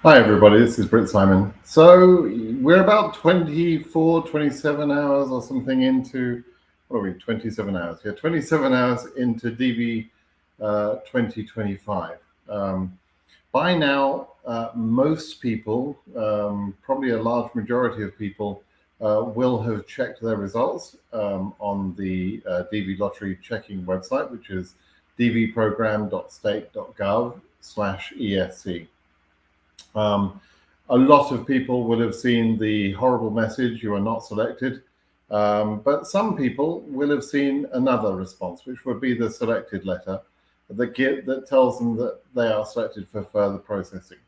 Hi everybody, this is BritSimon. So we're about 24, 27 hours or something into, what are we, 27 hours? Yeah, 27 hours into DV 2025. By now, most people, probably a large majority of people, will have checked their results on the DV lottery checking website, which is dvprogram.state.gov/ESC. A lot of people would have seen the horrible message, "You are not selected." But some people will have seen another response, which would be the selected letter that tells them that they are selected for further processing.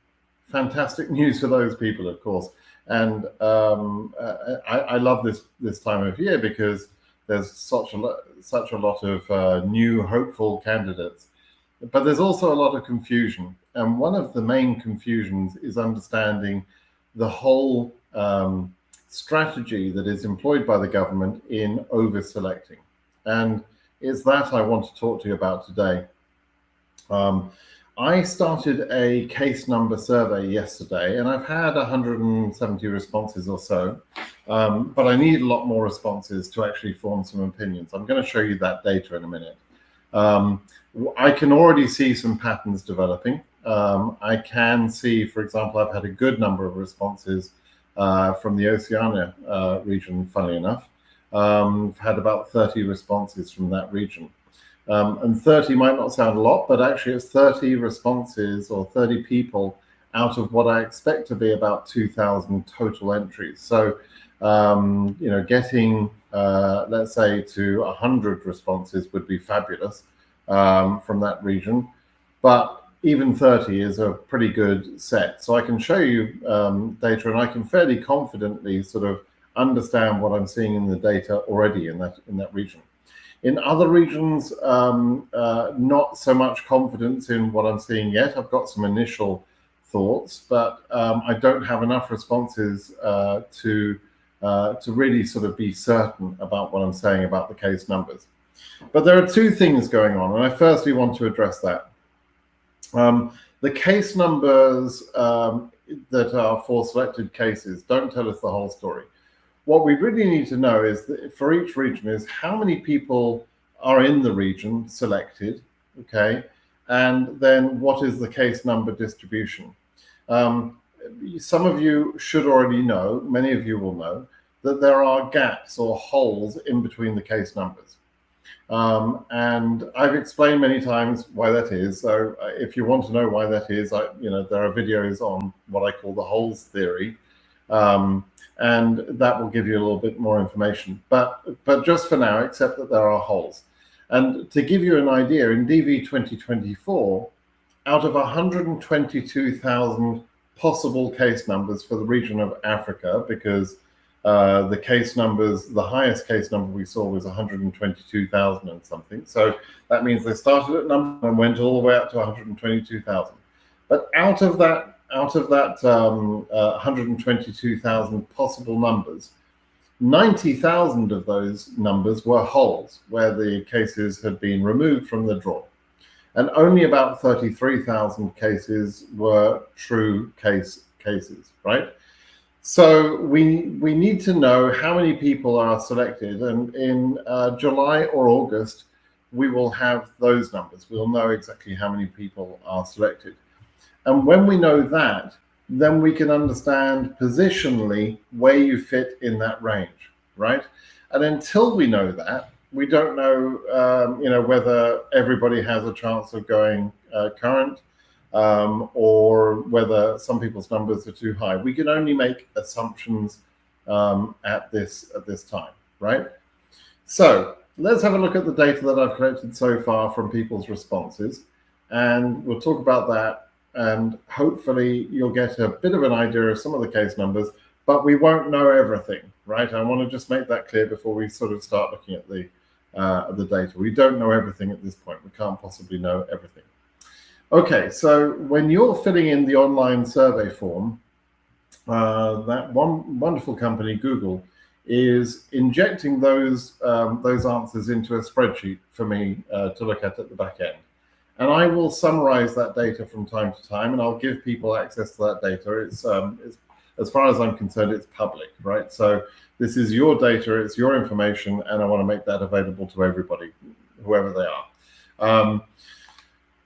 Fantastic news for those people, of course. And I love this time of year because there's such a lot of new hopeful candidates. But there's also a lot of confusion. And one of the main confusions is understanding the whole strategy that is employed by the government in over-selecting. And it's that I want to talk to you about today. I started a case number survey yesterday, and I've had 170 responses or so, but I need a lot more responses to actually form some opinions. I'm going to show you that data in a minute. I can already see some patterns developing. I can see, for example, I've had a good number of responses from the Oceania region, funnily enough. I've had about 30 responses from that region. And 30 might not sound a lot, but actually it's 30 responses or 30 people out of what I expect to be about 2,000 total entries. So, getting, let's say, to 100 responses would be fabulous from that region. But even 30 is a pretty good set. So I can show you data, and I can fairly confidently sort of understand what I'm seeing in the data already in that region. In other regions, not so much confidence in what I'm seeing yet. I've got some initial thoughts, but I don't have enough responses to really sort of be certain about what I'm saying about the case numbers. But there are two things going on, and I firstly want to address that. The case numbers that are for selected cases don't tell us the whole story. What we really need to know is that for each region is how many people are in the region selected, okay, and then what is the case number distribution. Some of you should already know, many of you will know, that there are gaps or holes in between the case numbers. And I've explained many times why that is. So if you want to know why that is, there are videos on what I call the holes theory. And that will give you a little bit more information. But just for now, accept that there are holes. And to give you an idea, in DV 2024, out of 122,000 possible case numbers for the region of Africa, because the case numbers, the highest case number we saw was 122,000 and something. So that means they started at number and went all the way up to 122,000. But out of that 122,000 possible numbers, 90,000 of those numbers were holes where the cases had been removed from the draw. And only about 33,000 cases were true cases, right? So we need to know how many people are selected, and in July or August, we will have those numbers. We'll know exactly how many people are selected. And when we know that, then we can understand positionally where you fit in that range, right? And until we know that, we don't know, whether everybody has a chance of going current, or whether some people's numbers are too high. We can only make assumptions at this time, right? So let's have a look at the data that I've collected so far from people's responses, and we'll talk about that. And hopefully you'll get a bit of an idea of some of the case numbers, but we won't know everything, right? I want to just make that clear before we sort of start looking at the data. We don't know everything at this point. We can't possibly know everything. Okay, so when you're filling in the online survey form, that one wonderful company, Google, is injecting those answers into a spreadsheet for me to look at the back end. And I will summarize that data from time to time, and I'll give people access to that data. It's as far as I'm concerned, it's public, right? So this is your data, it's your information, and I want to make that available to everybody, whoever they are.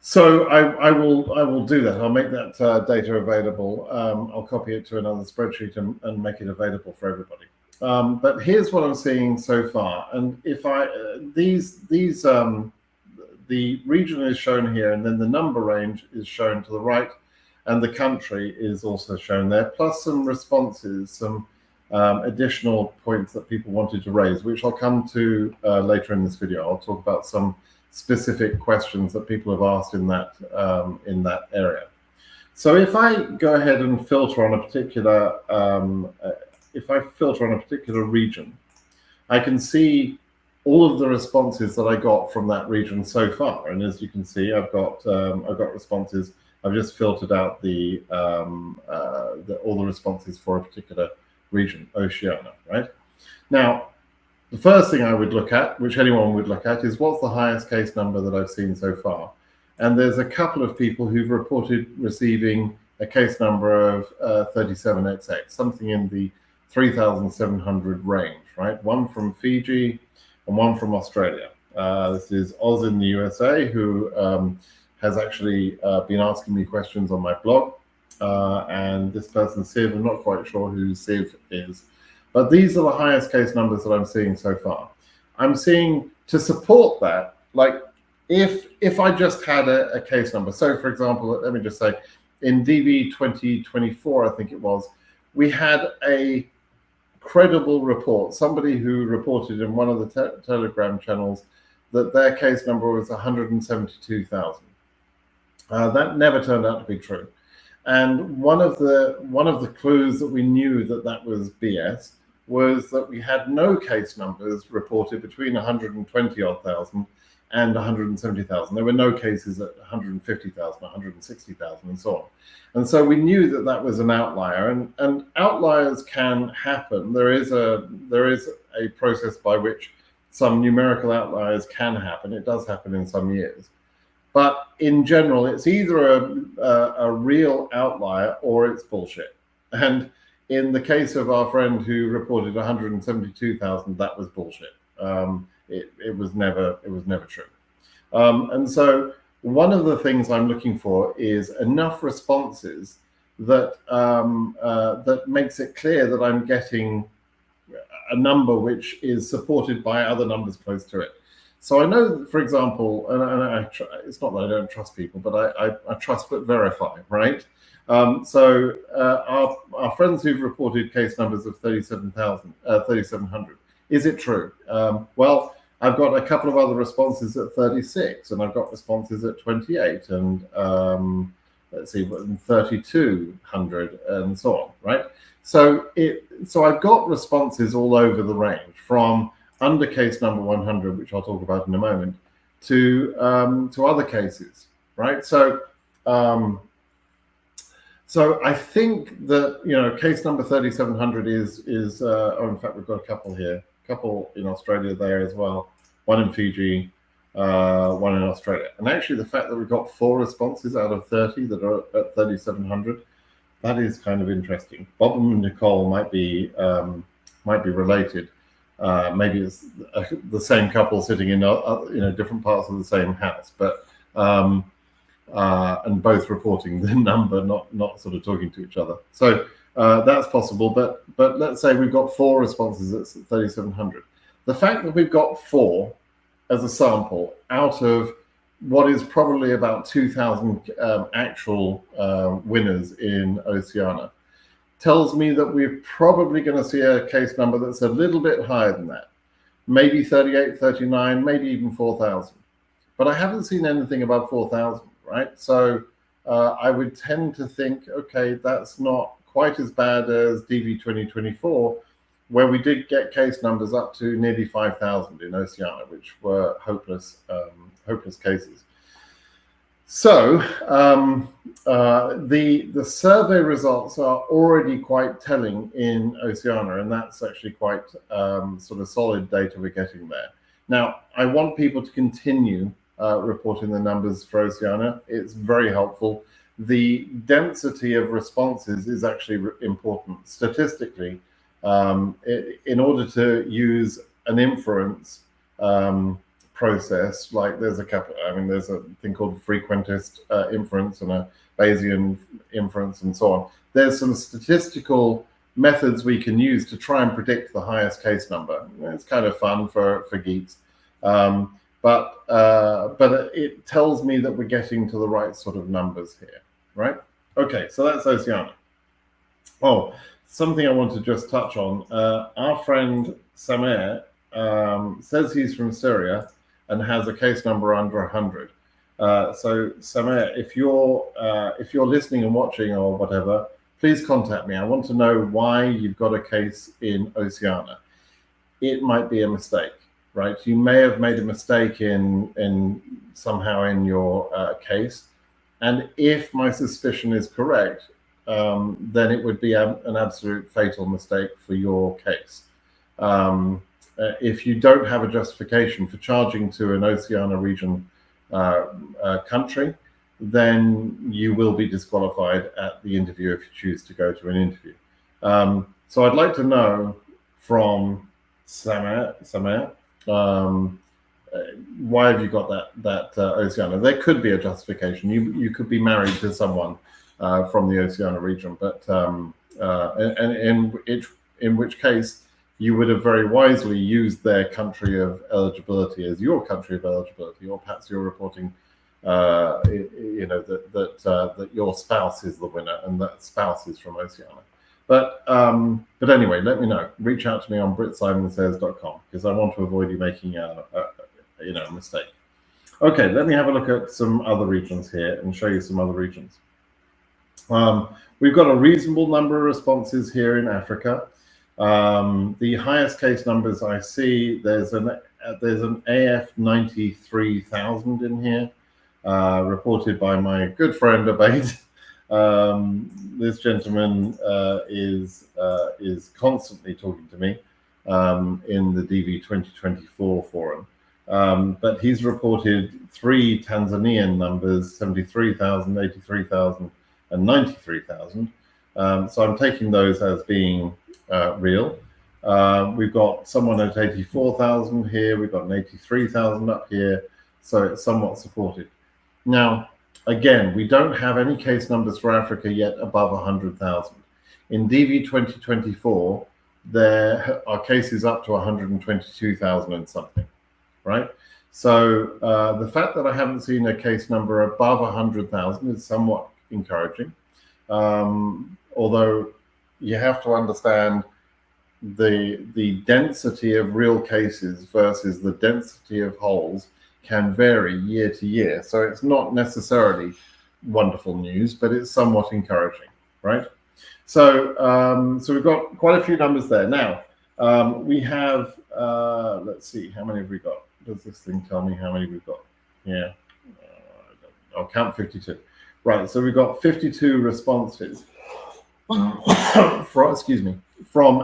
So I will do that. I'll make that data available. I'll copy it to another spreadsheet and make it available for everybody. But here's what I'm seeing so far. And if the region is shown here, and then the number range is shown to the right, and the country is also shown there, plus some responses, some additional points that people wanted to raise, which I'll come to later in this video. I'll talk about some specific questions that people have asked in that area. So if I go ahead and filter on a particular, region, I can see all of the responses that I got from that region so far. And as you can see, I've got responses. I've just filtered out all the responses for a particular region, Oceania, right? Now, the first thing I would look at, which anyone would look at, is what's the highest case number that I've seen so far. And there's a couple of people who've reported receiving a case number of 37XX, something in the 3,700 range, right? One from Fiji and one from Australia. This is Oz in the USA, who has actually been asking me questions on my blog. And this person, Siv, I'm not quite sure who Siv is. But these are the highest case numbers that I'm seeing so far. I'm seeing, to support that, like if I just had a case number. So for example, let me just say, in DV 2024, I think it was, we had a credible report, somebody who reported in one of the Telegram channels that their case number was 172,000. That never turned out to be true. And one of the clues that we knew that was BS was that we had no case numbers reported between 120 odd thousand and 170,000. There were no cases at 150,000, 160,000, and so on. And so we knew that was an outlier, and outliers can happen. There is a process by which some numerical outliers can happen. It does happen in some years. But in general, it's either a real outlier or it's bullshit. And in the case of our friend who reported 172,000, that was bullshit. It was never true. And so one of the things I'm looking for is enough responses that that makes it clear that I'm getting a number which is supported by other numbers close to it. So I know, for example, and it's not that I don't trust people, but I trust but verify, right? So our friends who've reported case numbers of 3,700, is it true? Well, I've got a couple of other responses at 36, and I've got responses at 28, and let's see, 3,200, and so on, right? So I've got responses all over the range, from under case number 100, which I'll talk about in a moment, to other cases, right? So I think that case number 3,700 is in fact we've got a couple here, in Australia there as well, one in Fiji, one in Australia, and actually the fact that we've got 4 responses out of 30 that are at 3,700, that is kind of interesting. Bob and Nicole might be related. Maybe it's the same couple sitting in different parts of the same house, but and both reporting the number, not sort of talking to each other. So that's possible. But let's say we've got 4 responses at 3,700. The fact that we've got 4 as a sample out of what is probably about 2,000 actual winners in Oceania tells me that we're probably going to see a case number that's a little bit higher than that. Maybe 38, 39, maybe even 4,000. But I haven't seen anything above 4,000, right? So I would tend to think, okay, that's not quite as bad as DV 2024, where we did get case numbers up to nearly 5,000 in Oceania, which were hopeless cases. So the survey results are already quite telling in Oceania, and that's actually quite sort of solid data we're getting there. Now, I want people to continue reporting the numbers for Oceania. It's very helpful. The density of responses is actually important statistically. In order to use an inference process, like there's a thing called frequentist inference and a Bayesian inference and so on. There's some statistical methods we can use to try and predict the highest case number. It's kind of fun for geeks. But it tells me that we're getting to the right sort of numbers here, right? Okay, so that's Oceania. Oh, something I want to just touch on. Our friend Samer says he's from Syria and has a case number under 100. So Samer, if you're listening and watching or whatever, please contact me. I want to know why you've got a case in Oceania. It might be a mistake, right? You may have made a mistake in somehow in your case, and if my suspicion is correct, then it would be an absolute fatal mistake for your case. If you don't have a justification for charging to an Oceania region country, then you will be disqualified at the interview if you choose to go to an interview. So I'd like to know from Samer, why have you got that Oceania? There could be a justification. You could be married to someone from the Oceania region, but and in which case you would have very wisely used their country of eligibility as your country of eligibility, or perhaps you're reporting, that your spouse is the winner and that spouse is from Oceania. But anyway, let me know. Reach out to me on BritSimonSays.com because I want to avoid you making a mistake. Okay, let me have a look at some other regions here and show you some other regions. We've got a reasonable number of responses here in Africa. The highest case numbers I see, there's an AF 93,000 in here, reported by my good friend Abaid. This gentleman is constantly talking to me in the DV 2024 forum, but he's reported three Tanzanian numbers: 73,000, 83,000, and 93,000. So I'm taking those as being real. We've got someone at 84,000 here. We've got an 83,000 up here. So it's somewhat supported. Now, again, we don't have any case numbers for Africa yet above 100,000. In DV 2024, there are cases up to 122,000 and something, right? So the fact that I haven't seen a case number above 100,000 is somewhat encouraging. Although you have to understand the density of real cases versus the density of holes can vary year to year. So it's not necessarily wonderful news, but it's somewhat encouraging, right? So so we've got quite a few numbers there. Now, we have, let's see, how many have we got? Does this thing tell me how many we've got? Yeah, I'll count 52. Right, so we've got 52 responses from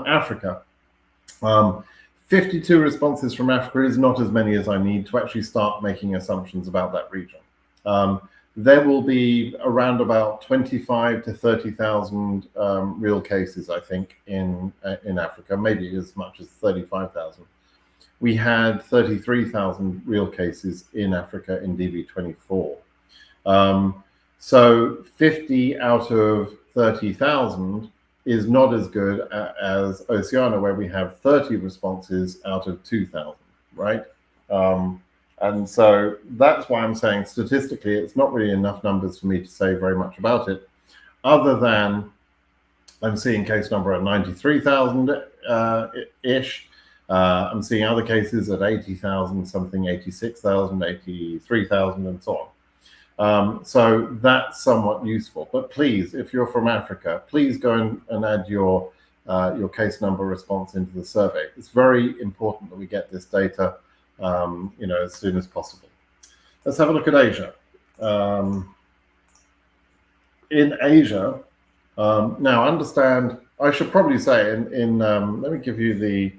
Africa. 52 responses from Africa is not as many as I need to actually start making assumptions about that region. There will be around about 25 to 30,000 real cases, I think, in Africa, maybe as much as 35,000. We had 33,000 real cases in Africa in DV24. So 50 out of 30,000 is not as good as Oceania, where we have 30 responses out of 2,000, right? And so that's why I'm saying statistically, it's not really enough numbers for me to say very much about it, other than I'm seeing case number at 93,000-ish. I'm seeing other cases at 80,000, something, 86,000, 83,000, and so on. So that's somewhat useful. But please, if you're from Africa, please go and add your case number response into the survey. It's very important that we get this data, as soon as possible. Let's have a look at Asia. In Asia, now understand, I should probably say let me give you the,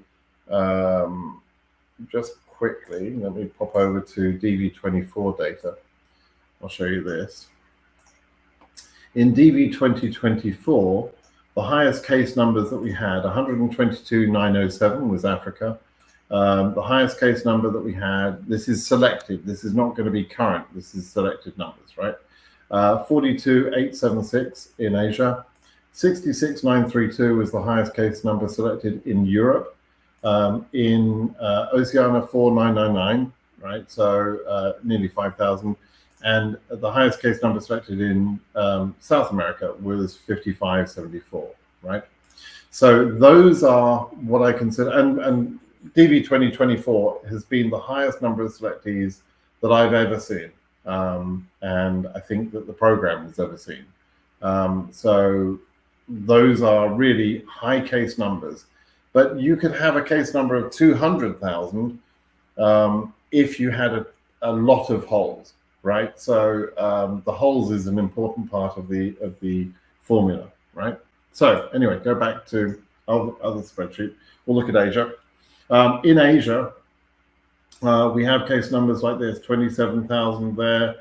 just quickly. Let me pop over to DV24 data. I'll show you this. In DV 2024, the highest case numbers that we had, 122,907 was Africa. The highest case number that we had, this is selected, this is not going to be current, this is selected numbers, right? 42,876 in Asia. 66,932 was the highest case number selected in Europe. In Oceania, 4,999, right? So nearly 5,000. And the highest case number selected in South America was 5,574, right? So those are what I consider, and DV 2024 has been the highest number of selectees that I've ever seen. And I think that the program has ever seen. So those are really high case numbers. But you could have a case number of 200,000 if you had a lot of holes, right? So the holes is an important part of the formula, right? So anyway, go back to our other spreadsheet. We'll look at Asia. In Asia, we have case numbers like this: 27,000 there,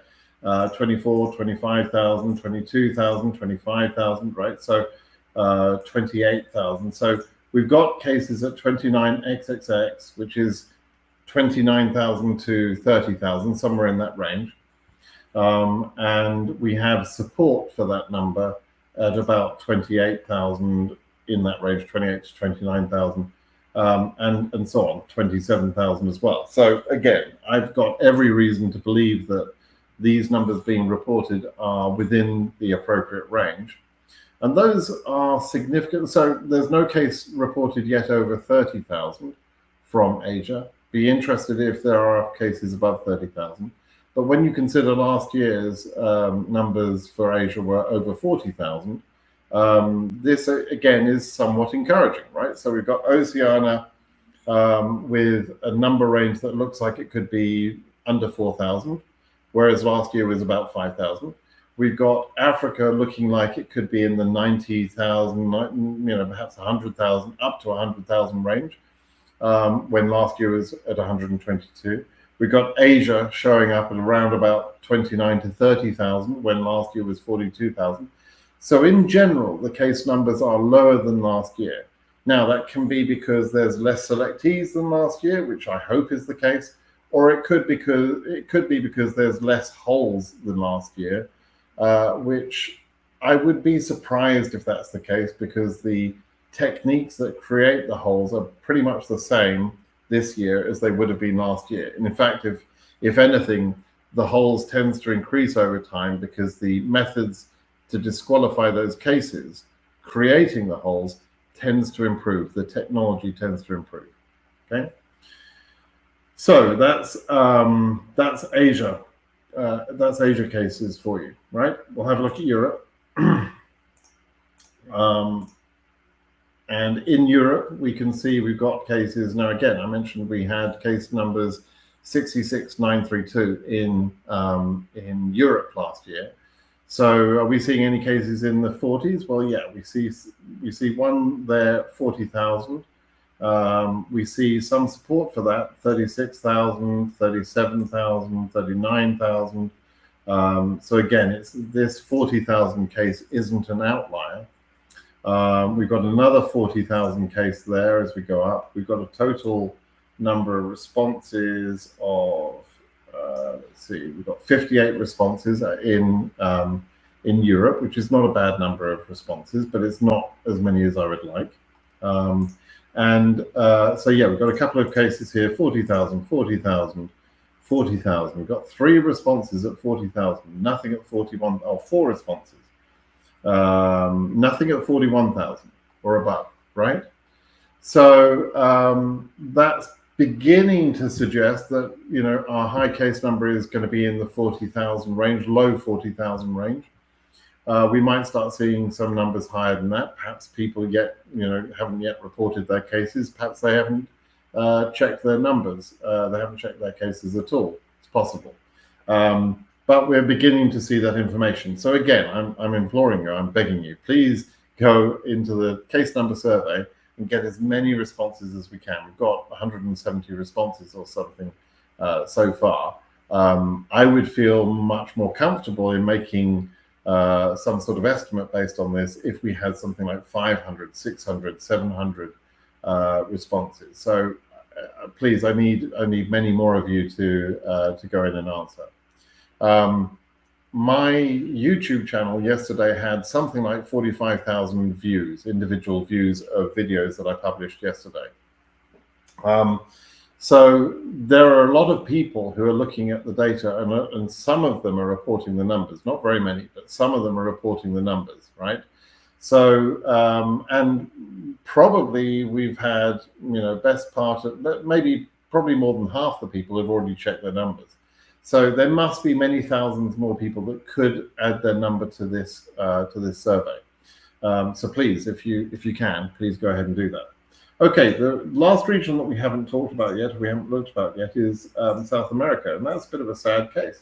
24, 25,000, 22,000, 25,000, right? So 28,000. So we've got cases at 29XXX, which is 29,000 to 30,000, somewhere in that range. And we have support for that number at about 28,000 in that range, 28 to 29,000. And so on, 27,000 as well. So again, I've got every reason to believe that these numbers being reported are within the appropriate range. And those are significant. So there's no case reported yet over 30,000 from Asia. Be interested if there are cases above 30,000. But when you consider last year's numbers for Asia were over 40,000, this again is somewhat encouraging, right? So we've got Oceania with a number range that looks like it could be under 4,000, whereas last year was about 5,000. We've got Africa looking like it could be in the 90,000, perhaps 100,000, up to 100,000 range, when last year was at 122. We've got Asia showing up at around about 29 to 30,000, when last year was 42,000. So in general, the case numbers are lower than last year. Now, that can be because there's less selectees than last year, which I hope is the case, or it could be because there's less holes than last year, which I would be surprised if that's the case, because the techniques that create the holes are pretty much the same this year as they would have been last year. And in fact, if anything, the holes tends to increase over time because the methods to disqualify those cases, creating the holes, tends to improve. The technology tends to improve. Okay, so that's Asia. That's Asia cases for you, right? We'll have a look at Europe. And in Europe, we can see we've got cases. Now, again, I mentioned we had case numbers 66,932 in Europe last year. So are we seeing any cases in the 40s? Well, yeah, we see one there, 40,000. We see some support for that, 36,000, 37,000, 39,000. So again, it's this 40,000 case isn't an outlier. We've got another 40,000 case there as we go up. We've got a total number of responses of, let's see, we've got 58 responses in Europe, which is not a bad number of responses, but it's not as many as I would like. So yeah, we've got a couple of cases here, 40,000, 40,000, 40,000. We've got 3 responses at 40,000, nothing at 41, or 4 responses. Nothing at 41,000 or above, right? So that's beginning to suggest that, you know, our high case number is going to be in the 40,000 range, low 40,000 range. We might start seeing some numbers higher than that. Perhaps people haven't yet reported their cases. Perhaps they haven't checked their numbers. They haven't checked their cases at all. It's possible. But we're beginning to see that information. So again, I'm imploring you, I'm begging you, please go into the case number survey and get as many responses as we can. We've got 170 responses or something so far. I would feel much more comfortable in making some sort of estimate based on this if we had something like 500, 600, 700 responses. So please, I need many more of you to go in and answer. My YouTube channel yesterday had something like 45,000 views, individual views of videos that I published yesterday. So there are a lot of people who are looking at the data, and some of them are reporting the numbers. Not very many, but some of them are reporting the numbers, right? So, and probably we've had, best part of, probably more than half the people have already checked their numbers. So there must be many thousands more people that could add their number to this survey. So please, if you can, please go ahead and do that. Okay, the last region that we haven't talked about yet, we haven't looked about yet, is South America, and that's a bit of a sad case.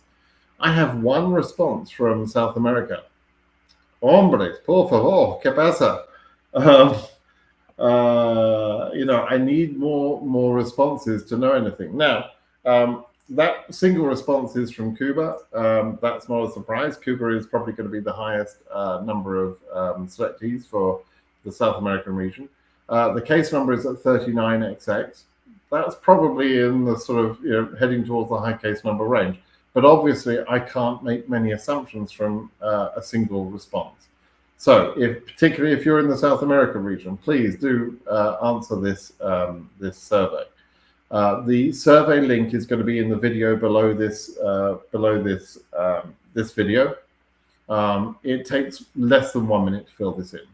I have one response from South America. Hombres, por favor, ¿qué pasa? I need more responses to know anything. Now, that single response is from Cuba. That's not a surprise. Cuba is probably going to be the highest number of selectees for the South American region. The case number is at 39XX. That's probably in the sort of heading towards the high case number range. But obviously, I can't make many assumptions from a single response. So, particularly if you're in the South America region, please do answer this survey. The survey link is going to be in the video below this this video. It takes less than 1 minute to fill this in.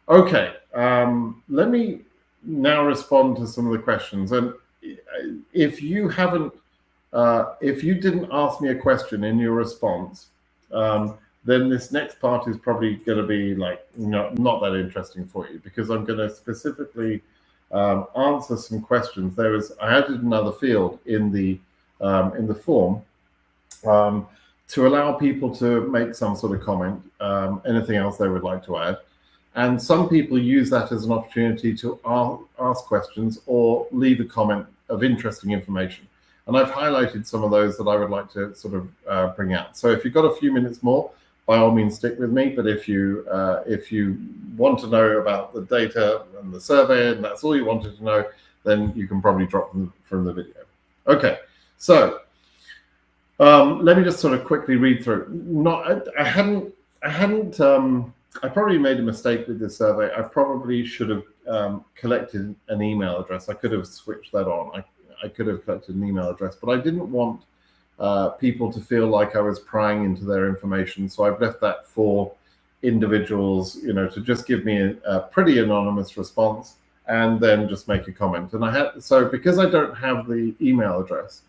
Okay, let me now respond to some of the questions. And if you haven't, if you didn't ask me a question in your response, then this next part is probably going to be not that interesting for you, because I'm going to specifically answer some questions. I added another field in the form to allow people to make some sort of comment, anything else they would like to add. And some people use that as an opportunity to ask questions or leave a comment of interesting information. And I've highlighted some of those that I would like to sort of bring out. So if you've got a few minutes more, by all means stick with me. But if you want to know about the data and the survey, and that's all you wanted to know, then you can probably drop them from the video. Okay, so let me just sort of quickly read through. I probably made a mistake with this survey. I probably should have collected an email address. I could have switched that on. I could have collected an email address, but I didn't want people to feel like I was prying into their information. So I've left that for individuals, to just give me a pretty anonymous response and then just make a comment. And so because I don't have the email address,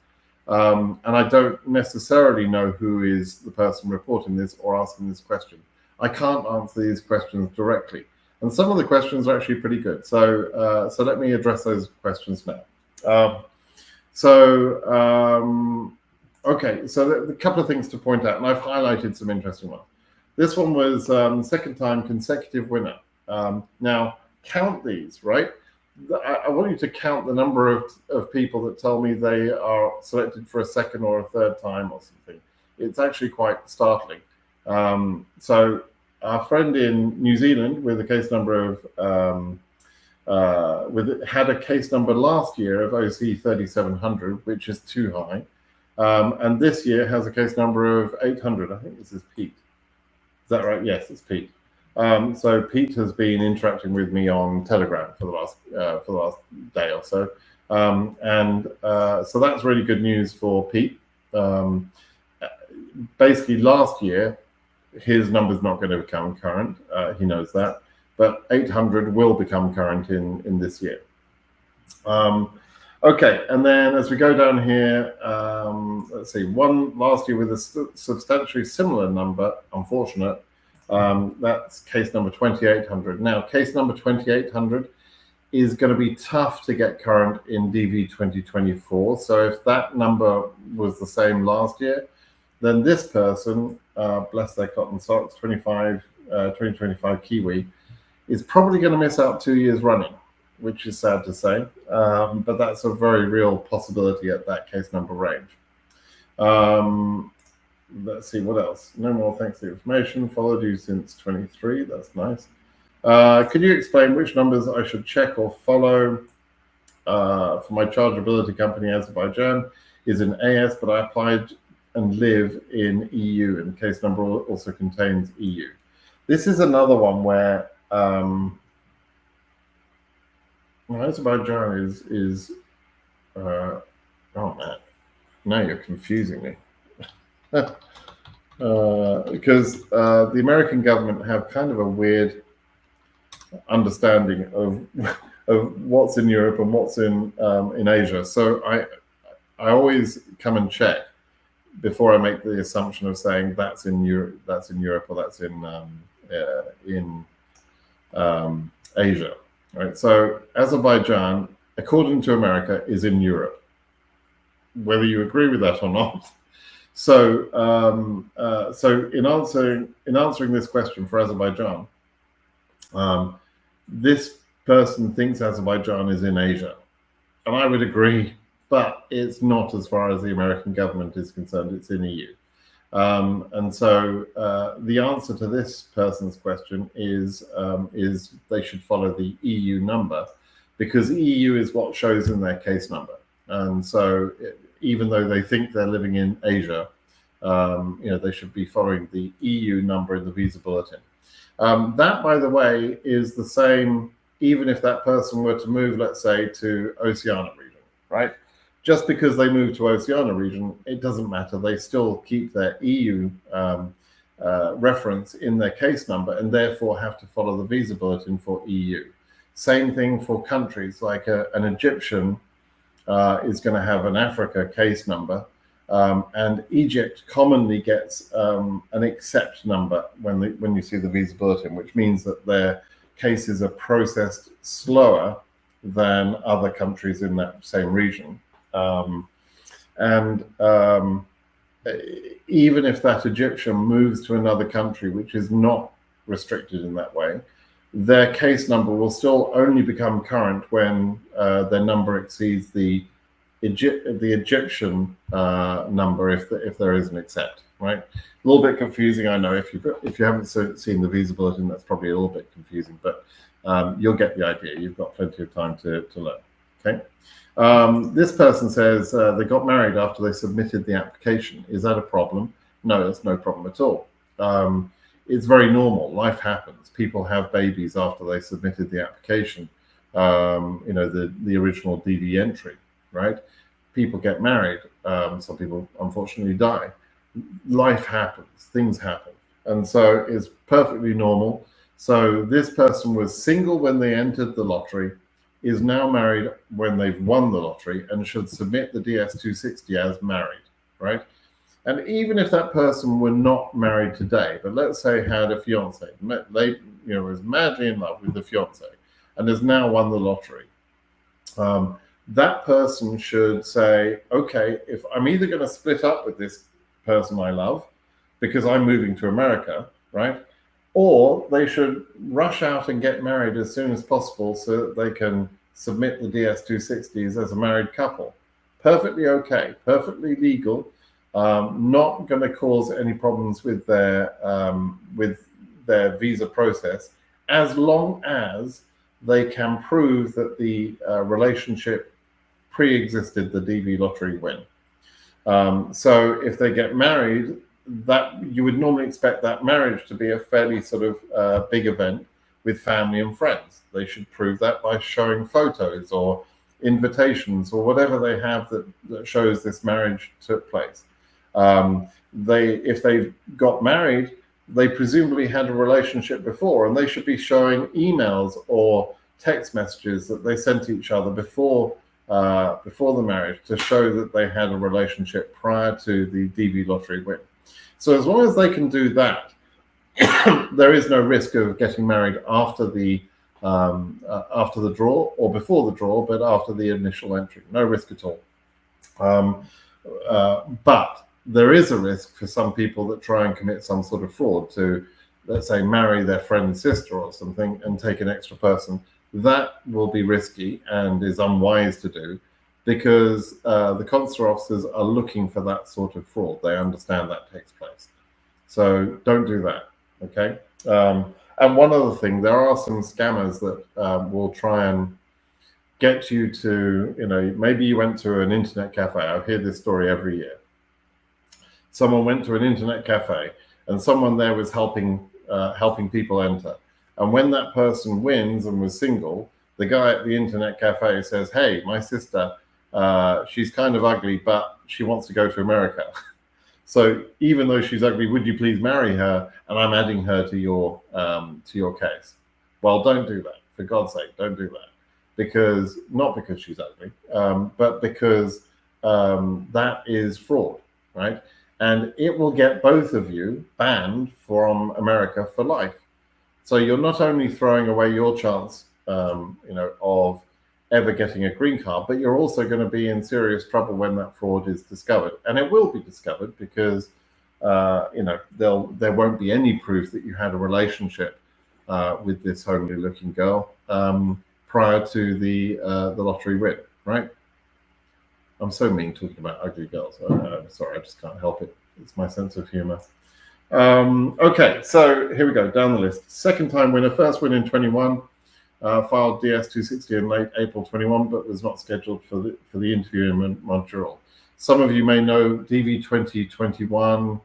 and I don't necessarily know who is the person reporting this or asking this question, I can't answer these questions directly. And some of the questions are actually pretty good. So let me address those questions now. Okay, so a couple of things to point out, and I've highlighted some interesting ones. This one was second time consecutive winner. Now, count these, right? I want you to count the number of people that tell me they are selected for a second or a third time or something. It's actually quite startling. So our friend in New Zealand with a case number of had a case number last year of OC 3700, which is too high, and this year has a case number of 800. I think this is Pete. Is that right? Yes, it's Pete. So Pete has been interacting with me on Telegram for the last day or so, so that's really good news for Pete. Basically, last year his number's not going to become current. He knows that, but 800 will become current in this year. Okay, and then as we go down here, let's see, one last year with a substantially similar number, unfortunate. That's case number 2800. Now, case number 2800 is going to be tough to get current in DV 2024. So if that number was the same last year, then this person, bless their cotton socks, 2025 Kiwi, is probably going to miss out 2 years running, which is sad to say, but that's a very real possibility at that case number range. Let's see, what else? No more thanks for the information. Followed you since 23. That's nice. Could you explain which numbers I should check or follow for my chargeability company, Azerbaijan, is in AS, but I applied and live in EU, and case number also contains EU. This is another one where Azerbaijan is oh man, now you're confusing me. Because the American government have kind of a weird understanding of what's in Europe and what's in Asia. So I always come and check before I make the assumption of saying that's in Europe, or that's in Asia. Right. So Azerbaijan, according to America, is in Europe, whether you agree with that or not. So, so in answering this question for Azerbaijan, this person thinks Azerbaijan is in Asia, and I would agree, but it's not as far as the American government is concerned. It's in EU, and so the answer to this person's question is they should follow the EU number, because EU is what shows in their case number, and so even though they think they're living in Asia, they should be following the EU number in the visa bulletin. That, by the way, is the same even if that person were to move, let's say, to Oceania region, right? Just because they move to Oceania region, it doesn't matter. They still keep their EU reference in their case number, and therefore have to follow the visa bulletin for EU. Same thing for countries, like an Egyptian is going to have an Africa case number, and Egypt commonly gets an accept number when you see the visa bulletin, which means that their cases are processed slower than other countries in that same region. Even if that Egyptian moves to another country, which is not restricted in that way, their case number will still only become current when their number exceeds the Egyptian number, if there is an accept, right? A little bit confusing, I know. If you haven't seen the visa bulletin, that's probably a little bit confusing, but you'll get the idea. You've got plenty of time to learn. Okay. This person says they got married after they submitted the application. Is that a problem? No, that's no problem at all. It's very normal. Life happens. People have babies after they submitted the application. The original DV entry, right? People get married. Some people unfortunately die. Life happens. Things happen, and so it's perfectly normal. So this person was single when they entered the lottery, is now married when they've won the lottery, and should submit the DS-260 as married, right? And even if that person were not married today, but let's say had a fiance, they was madly in love with the fiance, and has now won the lottery, that person should say, okay, if I'm either going to split up with this person I love because I'm moving to America, right? Or they should rush out and get married as soon as possible so that they can submit the DS-260s as a married couple. Perfectly okay, perfectly legal, not going to cause any problems with their visa process, as long as they can prove that the relationship pre-existed the DV lottery win. So if they get married, that you would normally expect that marriage to be a fairly sort of big event with family and friends. They should prove that by showing photos or invitations or whatever they have that shows this marriage took place. If they got married, they presumably had a relationship before, and they should be showing emails or text messages that they sent each other before the marriage to show that they had a relationship prior to the DV lottery win. So as long as they can do that, there is no risk of getting married after the draw or before the draw, but after the initial entry. No risk at all. But there is a risk for some people that try and commit some sort of fraud to, let's say, marry their friend's sister or something and take an extra person, that will be risky and is unwise to do, because the consular officers are looking for that sort of fraud. They understand that takes place. So don't do that, okay? And one other thing, there are some scammers that will try and get you to, maybe you went to an internet cafe. I hear this story every year. Someone went to an internet cafe and someone there was helping people enter. And when that person wins and was single, the guy at the internet cafe says, "Hey, my sister, she's kind of ugly, but she wants to go to America. So even though she's ugly, would you please marry her? And I'm adding her to your case." Well, don't do that. For God's sake, don't do that. Not because she's ugly, but because that is fraud, right? And it will get both of you banned from America for life. So you're not only throwing away your chance, of ever getting a green card, but you're also going to be in serious trouble when that fraud is discovered. And it will be discovered because, there won't be any proof that you had a relationship with this homely-looking girl prior to the lottery win, right? I'm so mean talking about ugly girls. I'm sorry, I just can't help it. It's my sense of humor. Okay, so here we go, down the list. Second time winner, first win in 21, filed DS-260 in late April 21, but was not scheduled for the interview in Montreal. Some of you may know DV 2021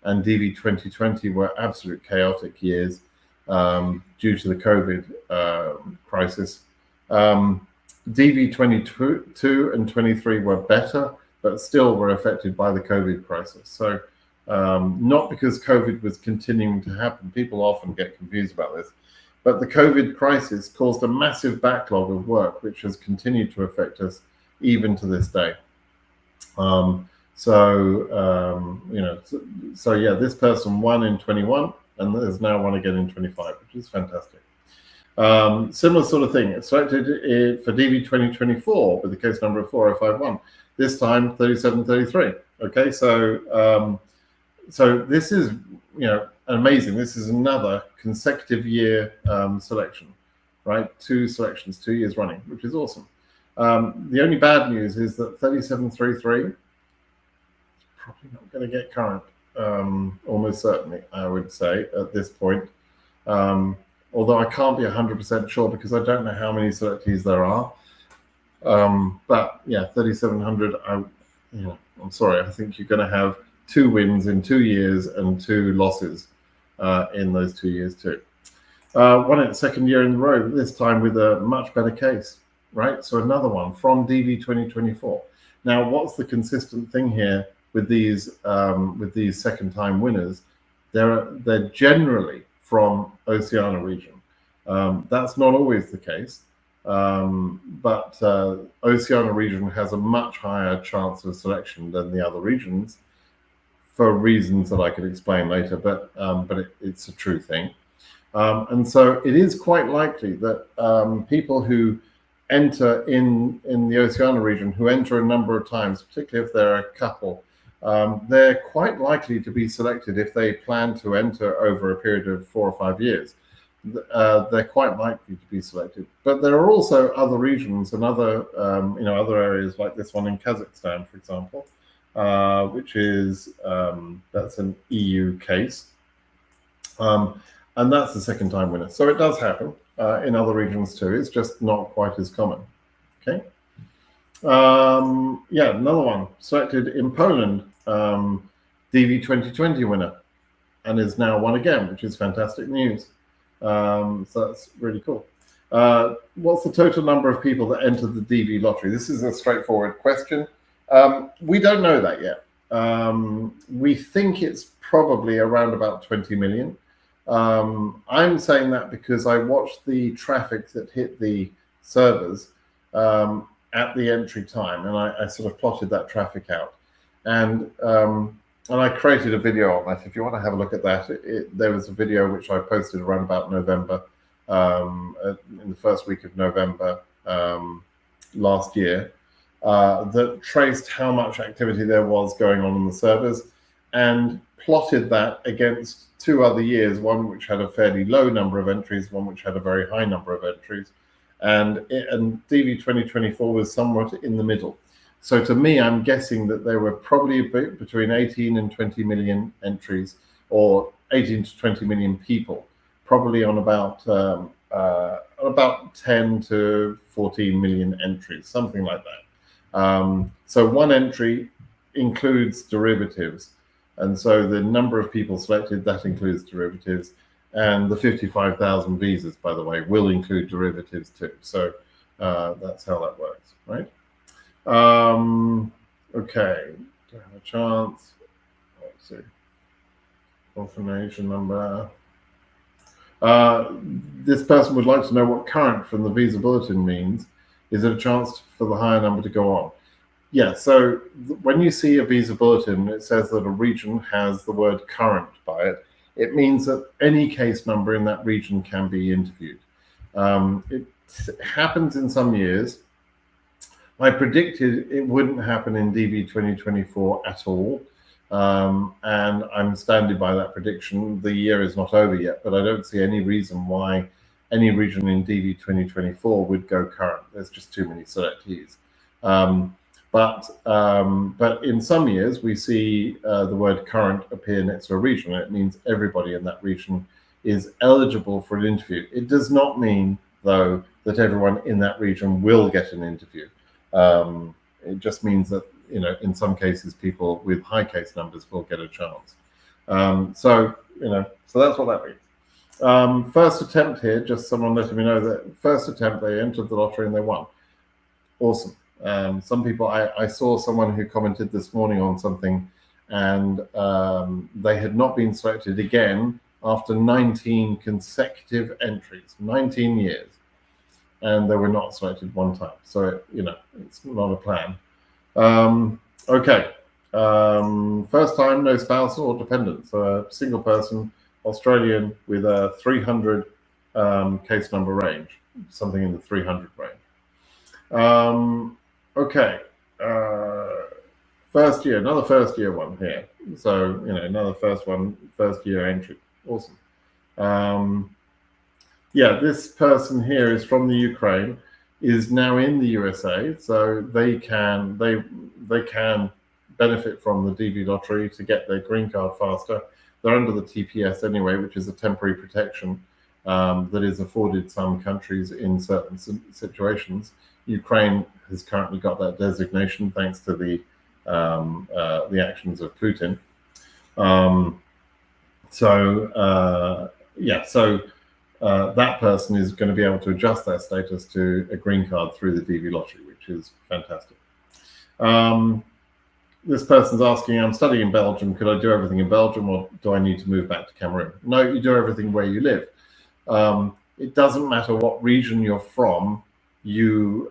and DV 2020 were absolute chaotic years due to the COVID crisis. DV 22 and 23 were better, but still were affected by the COVID crisis. So not because COVID was continuing to happen. People often get confused about this. But the COVID crisis caused a massive backlog of work, which has continued to affect us even to this day. So yeah, this person won in 21 and there's now one again in 25, which is fantastic. Similar sort of thing. It's selected for DV 2024 with the case number of 4051. This time 3733. Okay, so this is amazing. This is another consecutive year selection, right? 2 selections, 2 years running, which is awesome. The only bad news is that 3733 is probably not going to get current. Almost certainly, I would say at this point. Although I can't be 100% sure because I don't know how many selectees there are. But yeah, 3700. I'm sorry. I think you're going to have 2 wins in 2 years and 2 losses in those 2 years too. Won it second year in a row. This time with a much better case, right? So another one from DV 2024. Now, what's the consistent thing here with these second-time winners? They're generally from Oceania region. That's not always the case, but Oceania region has a much higher chance of selection than the other regions for reasons that I could explain later, but it's a true thing. And so it is quite likely that people who enter in the Oceania region, who enter a number of times, particularly if they're a couple, they're quite likely to be selected if they plan to enter over a period of 4 or 5 years. They're quite likely to be selected. But there are also other regions and other areas like this one in Kazakhstan, for example, which is that's an EU case, and that's the second-time winner. So it does happen in other regions too. It's just not quite as common. Okay. Yeah, another one selected in Poland, DV 2020 winner, and is now won again, which is fantastic news. So that's really cool. What's the total number of people that entered the DV lottery? This is a straightforward question. We don't know that yet. We think it's probably around about 20 million. I'm saying that because I watched the traffic that hit the servers at the entry time, and I sort of plotted that traffic out, and I created a video on that. If you want to have a look at that, there was a video which I posted around about November, in the first week of November last year, that traced how much activity there was going on the servers. and plotted that against 2 other years, one which had a fairly low number of entries, one which had a very high number of entries, and DV 2024 was somewhat in the middle. So to me, I'm guessing that there were probably between 18 and 20 million entries, or 18 to 20 million people, probably on about 10 to 14 million entries, something like that. So one entry includes derivatives. And so the number of people selected, that includes derivatives. And the 55,000 visas, by the way, will include derivatives too. So that's how that works, right? Okay, do I have a chance? Let's see. Confirmation number. This person would like to know what current from the visa bulletin means. Is it a chance for the higher number to go on? Yeah, so when you see a visa bulletin, it says that a region has the word current by it. It means that any case number in that region can be interviewed. It happens in some years. I predicted it wouldn't happen in DV 2024 at all. And I'm standing by that prediction. The year is not over yet, but I don't see any reason why any region in DV 2024 would go current. There's just too many selectees. But in some years, we see the word current appear next to a region. It means everybody in that region is eligible for an interview. It does not mean, though, that everyone in that region will get an interview. It just means that, in some cases, people with high case numbers will get a chance. So that's what that means. First attempt here, just someone letting me know that first attempt, they entered the lottery and they won. Awesome. Some people, I saw someone who commented this morning on something, and they had not been selected again after 19 consecutive entries, 19 years, and they were not selected one time. So, it's not a plan. Okay. First time, no spouse or dependent. So a single person, Australian, with a 300 case number range, something in the 300 range. Okay. First year, another first year one here. So, another first year entry. Awesome. Yeah, this person here is from the Ukraine, is now in the USA, so they can benefit from the DV lottery to get their green card faster. They're under the TPS anyway, which is a temporary protection that is afforded some countries in certain situations. Ukraine has currently got that designation thanks to the actions of Putin. That person is going to be able to adjust their status to a green card through the DV lottery, which is fantastic. This person's asking, I'm studying in Belgium. Could I do everything in Belgium, or do I need to move back to Cameroon? No, you do everything where you live. It doesn't matter what region you're from. You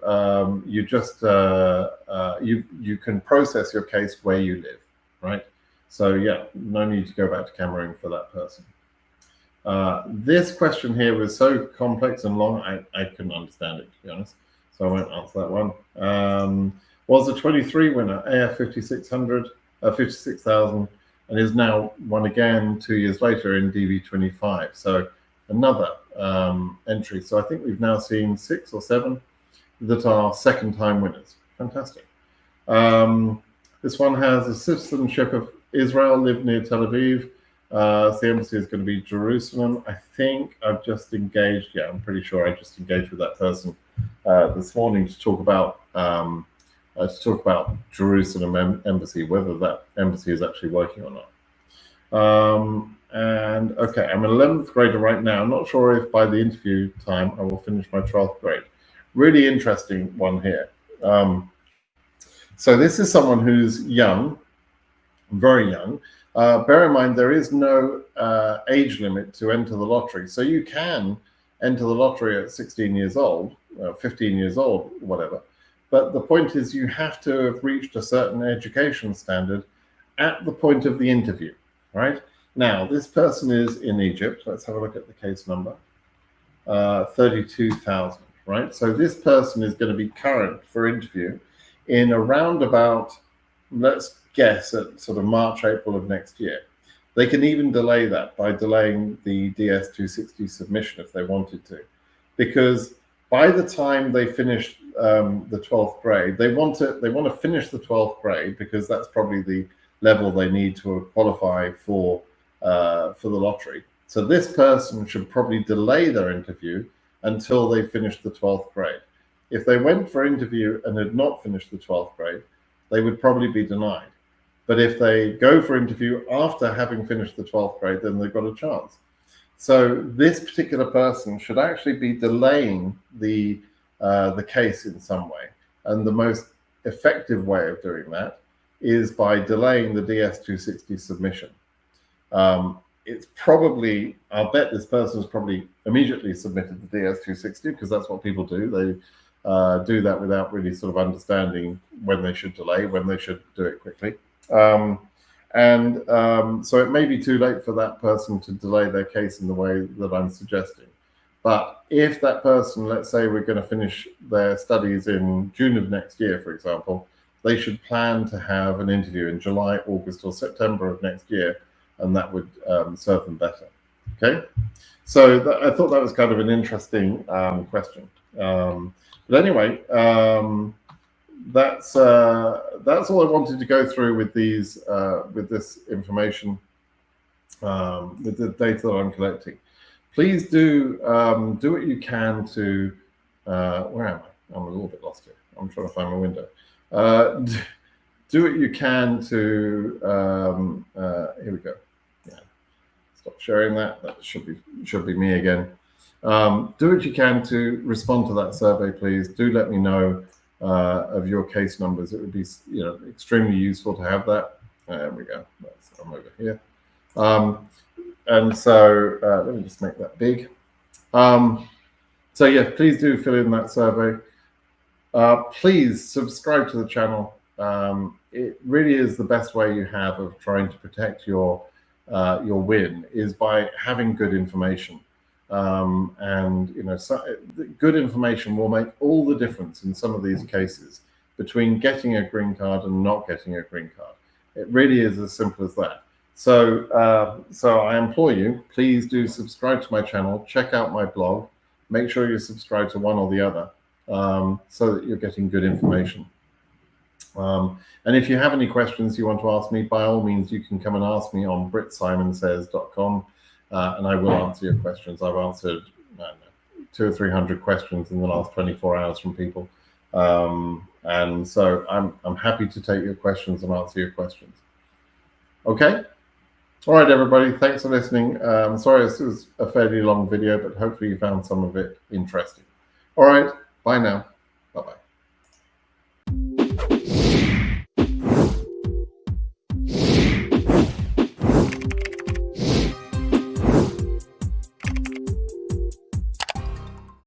can process your case where you live, right? So yeah, no need to go back to Cameroon for that person. This question here was so complex and long, I couldn't understand it, to be honest. So I won't answer that one. Was the 23 winner AF 5600, 56,000, and is now won again 2 years later in DV 25. So another entry. So I think we've now seen 6 or 7 that are second-time winners. Fantastic. This one has a citizenship of Israel, lived near Tel Aviv. So the embassy is going to be Jerusalem. I think I've just engaged. Yeah, I'm pretty sure I just engaged with that person this morning to talk about Jerusalem embassy, whether that embassy is actually working or not. And okay, I'm an 11th grader right now. I'm not sure if by the interview time I will finish my 12th grade. Really interesting one here. So this is someone who's young, very young. Bear in mind, there is no age limit to enter the lottery. So you can enter the lottery at 16 years old, 15 years old, whatever. But the point is you have to have reached a certain education standard at the point of the interview, right? Now, this person is in Egypt. Let's have a look at the case number. 32,000, right? So this person is going to be current for interview in around about, let's guess at sort of March, April of next year. They can even delay that by delaying the DS-260 submission if they wanted to, because by the time they finish the 12th grade, they want to finish the 12th grade, because that's probably the level they need to qualify for the lottery. So this person should probably delay their interview until they finish the 12th grade. If they went for interview and had not finished the 12th grade, they would probably be denied. But if they go for interview after having finished the 12th grade, then they've got a chance. So this particular person should actually be delaying the case in some way. And the most effective way of doing that is by delaying the DS-260 submission. It's probably, I'll bet this person has probably immediately submitted the DS-260, because that's what people do. They do that without really sort of understanding when they should delay, when they should do it quickly. So it may be too late for that person to delay their case in the way that I'm suggesting. But if that person, let's say we're going to finish their studies in June of next year, for example, they should plan to have an interview in July, August, or September of next year, and that would serve them better. Okay, so I thought that was kind of an interesting question. But anyway, that's all I wanted to go through with these with this information, with the data that I'm collecting. Please do what you can to where am I? I'm a little bit lost here. I'm trying to find my window. Do what you can to here we go. Yeah, stop sharing that. That should be me again. Do what you can to respond to that survey, please. Do let me know of your case numbers. It would be, extremely useful to have that. There we go. I'm over here. And so let me just make that big. So yeah, please do fill in that survey. Please subscribe to the channel. It really is the best way you have of trying to protect your win, is by having good information. Good information will make all the difference in some of these cases between getting a green card and not getting a green card. It really is as simple as that. So I implore you, please do subscribe to my channel, check out my blog, make sure you subscribe to one or the other, so that you're getting good information. And if you have any questions you want to ask me, by all means, you can come and ask me on BritSimonSays.com. And I will answer your questions. I've answered 200 or 300 questions in the last 24 hours from people, and so I'm happy to take your questions and answer your questions. Okay, all right, everybody. Thanks for listening. Sorry, this was a fairly long video, but hopefully you found some of it interesting. All right, bye now.